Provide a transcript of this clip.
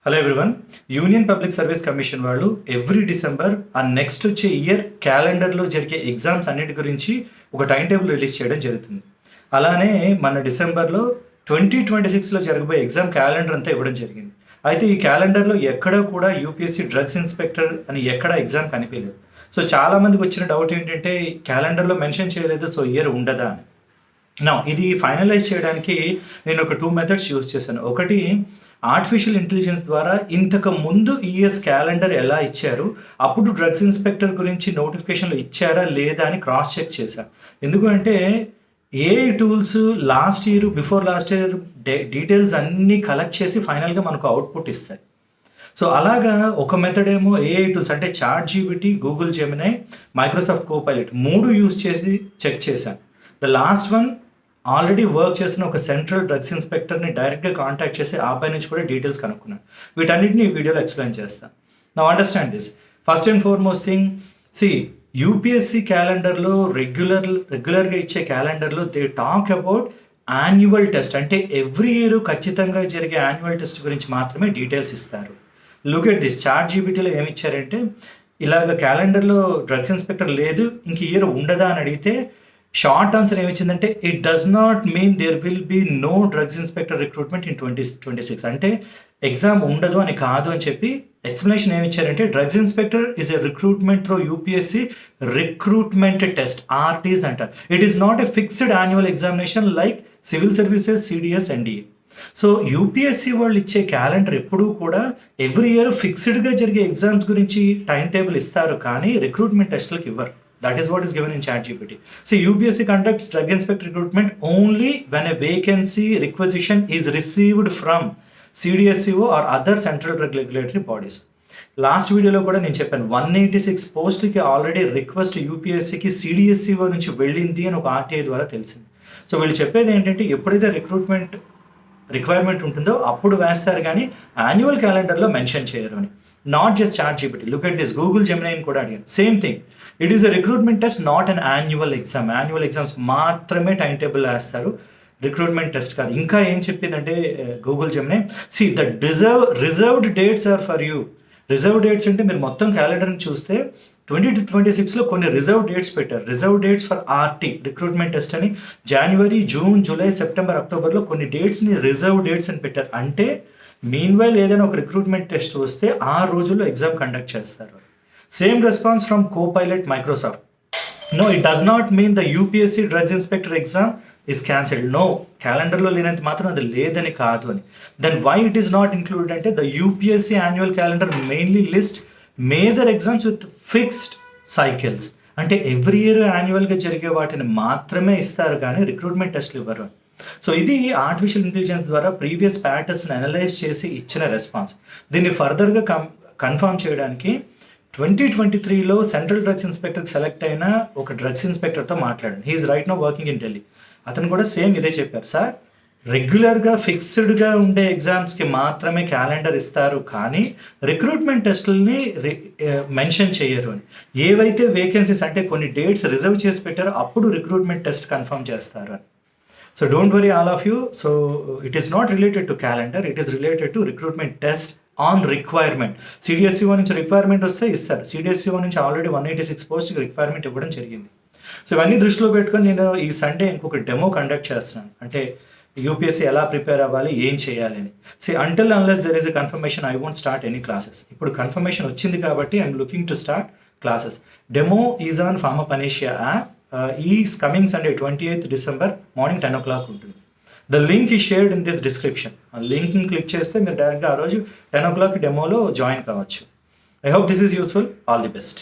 Hello everyone. Union public service commission వాళ్ళు every December ఆ next వచ్చే ఇయర్ క్యాలెండర్లో జరిగే ఎగ్జామ్స్ అన్నిటి గురించి ఒక టైం టేబుల్ రిలీజ్ చేయడం జరుగుతుంది. అలానే మన డిసెంబర్లో 2026లో జరగబోయే ఎగ్జామ్ క్యాలెండర్ అంతా ఇవ్వడం జరిగింది. అయితే ఈ క్యాలెండర్లో ఎక్కడా కూడా యూపీఎస్సీ డ్రగ్స్ ఇన్స్పెక్టర్ అని ఎక్కడ ఎగ్జామ్ కనిపించలేదు. సో చాలామందికి వచ్చిన డౌట్ ఏంటంటే క్యాలెండర్లో మెన్షన్ చేయలేదు, సో ఇయర్ ఉండదా అని. ఇది ఫైనలైజ్ చేయడానికి నేను ఒక 2 మెథడ్స్ యూజ్ చేశాను. ఒకటి, ఆర్టిఫిషియల్ ఇంటెలిజెన్స్ ద్వారా ఇంతకు ముందు ఈఎస్ క్యాలెండర్ ఎలా ఇచ్చారు, అప్పుడు డ్రగ్స్ ఇన్స్పెక్టర్ గురించి నోటిఫికేషన్లు ఇచ్చారా లేదా అని క్రాస్ చెక్ చేశాను. ఎందుకంటే AI tools before last year details అన్నీ కలెక్ట్ చేసి ఫైనల్గా మనకు అవుట్పుట్ ఇస్తాయి. సో అలాగా ఒక మెథడ్ ఏమో ఏఐ టూల్స్ అంటే ChatGPT, Google Gemini, Microsoft Copilot 3 use చేసి చెక్ చేశాను. The last one already work చేస్తున్న ఒక సెంట్రల్ డ్రగ్స్ ఇన్స్పెక్టర్ని డైరెక్ట్గా కాంటాక్ట్ చేసి ఆ పై నుంచి కూడా డీటెయిల్స్ కనుక్కున్నాను. వీటన్నిటిని ఈ వీడియోలో ఎక్స్ప్లెయిన్ చేస్తాను. Now understand this. First and foremost thing, UPSC క్యాలెండర్లో రెగ్యులర్గా ఇచ్చే క్యాలెండర్లో they talk about annual test, అంటే ఎవ్రీ ఇయర్ ఖచ్చితంగా జరిగే యాన్యువల్ టెస్ట్ గురించి మాత్రమే డీటెయిల్స్ ఇస్తారు. Look at this. చాట్‌జీపీటీలో ఏమి ఇచ్చారంటే, ఇలాగ క్యాలెండర్లో డ్రగ్స్ ఇన్స్పెక్టర్ లేదు, ఇంక ఇయర్ ఉండదా అని అడిగితే షార్ట్ ఆన్సర్ ఏమిచ్చిందంటే, it does not mean there will be no drugs inspector recruitment in 2026. అంటే ఎగ్జామ్ ఉండదు అని కాదు అని చెప్పి ఎక్స్ప్లెనేషన్ ఏమిచ్చారంటే, drugs inspector is a recruitment through UPSC recruitment test, RTs అంటారు. It is not a fixed annual examination like civil services, CDS, NDA. So UPSC వాళ్ళు ఇచ్చే క్యాలెండర్ ఎప్పుడూ కూడా ఎవ్రీ ఇయర్ ఫిక్స్డ్గా జరిగే ఎగ్జామ్స్ గురించి టైం టేబుల్ ఇస్తారు, కానీ రిక్రూట్మెంట్ టెస్ట్లకు ఇవ్వరు. That is what is given in ChatGPT. See, UPSC conducts drug inspector recruitment only when a vacancy requisition is received from CDSCO or other central regulatory bodies. Last వీడియోలో కూడా నేను చెప్పాను, 186 పోస్ట్కి already request యూపీఎస్సీకి CDSCO నుంచి వెళ్ళింది అని ఒక RTI ద్వారా తెలిసింది. సో వీళ్ళు చెప్పేది ఏంటంటే, ఎప్పుడైతే రిక్వైర్మెంట్ ఉంటుందో అప్పుడు వేస్తారు, కానీ యాన్యువల్ క్యాలెండర్లో మెన్షన్ చేయరు అని. Not just ChatGPT. Look at this. Google జెమినైని కూడా అడిగాను, same thing. It is a recruitment test, not an annual exam. Annual exams మాత్రమే టైం టేబుల్ వేస్తారు, రిక్రూట్మెంట్ టెస్ట్ కాదు. ఇంకా ఏం చెప్పిందంటే Google Gemini, the reserved dates are for you. Reserve dates అంటే మీరు మొత్తం క్యాలెండర్ని చూస్తే 2026లో కొన్ని రిజర్వ్ డేట్స్ పెట్టారు. Reserve dates for RT recruitment test అని జనవరి, జూన్, జూలై, సెప్టెంబర్, అక్టోబర్లో కొన్ని డేట్స్ని రిజర్వ్ డేట్స్ అని పెట్టారు. అంటే మీన్వైల్ ఏదైనా ఒక రిక్రూట్మెంట్ టెస్ట్ వస్తే ఆ రోజుల్లో ఎగ్జామ్ కండక్ట్ చేస్తారు. Same response from Copilot, Microsoft. No, it does not mean the UPSC drugs inspector exam is cancelled. No, క్యాలెండర్లో లేనంత మాత్రం అది లేదని కాదు అని. Then why it is not included అంటే, the UPSC annual calendar mainly list major exams with fixed cycles. అంటే every year యాన్యువల్గా జరిగే వాటిని మాత్రమే ఇస్తారు, కానీ రిక్రూట్మెంట్ టెస్ట్లు ఇవ్వరు. సో ఇది ఆర్టిఫిషియల్ ఇంటెలిజెన్స్ ద్వారా ప్రీవియస్ ప్యాటర్న్స్ని అనలైజ్ చేసి ఇచ్చిన రెస్పాన్స్. దీన్ని ఫర్దర్గా కన్ఫర్మ్ చేయడానికి 2023లో సెంట్రల్ డ్రగ్స్ ఇన్స్పెక్టర్కి సెలెక్ట్ అయిన ఒక డ్రగ్స్ ఇన్స్పెక్టర్తో మాట్లాడాను. He's right now working in Delhi. అతను కూడా సేమ్ ఇదే చెప్పారు, సార్ రెగ్యులర్గా ఫిక్స్డ్గా ఉండే ఎగ్జామ్స్కి మాత్రమే క్యాలెండర్ ఇస్తారు, కానీ రిక్రూట్మెంట్ టెస్టుల్ని మెన్షన్ చేయరు అని. ఏవైతే వేకెన్సీస్ అంటే కొన్ని డేట్స్ రిజర్వ్ చేసి పెట్టారో అప్పుడు రిక్రూట్మెంట్ టెస్ట్ కన్ఫర్మ్ చేస్తారు అని. So don't worry all of you. So it is not related to calendar, it is related to recruitment test on requirement. CDSCO నుంచి రిక్వైర్మెంట్ వస్తే ఇస్తారు. సిడిఎస్సిఓ నుంచి ఆల్రెడీ 186 పోస్ట్కి రిక్వైర్మెంట్ ఇవ్వడం జరిగింది. సో ఇవన్నీ దృష్టిలో పెట్టుకొని నేను ఈ సండే ఇంకొక డెమో కండక్ట్ చేస్తున్నాను, అంటే యూపీఎస్సీ ఎలా ప్రిపేర్ అవ్వాలి, ఏం చేయాలి అని. Until unless there is a confirmation, I won't start any classes. ఇప్పుడు కన్ఫర్మేషన్ వచ్చింది కాబట్టి I'm looking to start classes. Demo is on Pharmapanacea app. ఈ coming Sunday 28th December morning 10 o'clock ఉంటుంది. The link is shared in this description. ఆ లింక్ని click చేస్తే మీరు డైరెక్ట్గా ఆ రోజు 10 o'clock డెమోలో జాయిన్ కావచ్చు. I hope this is useful. All the best.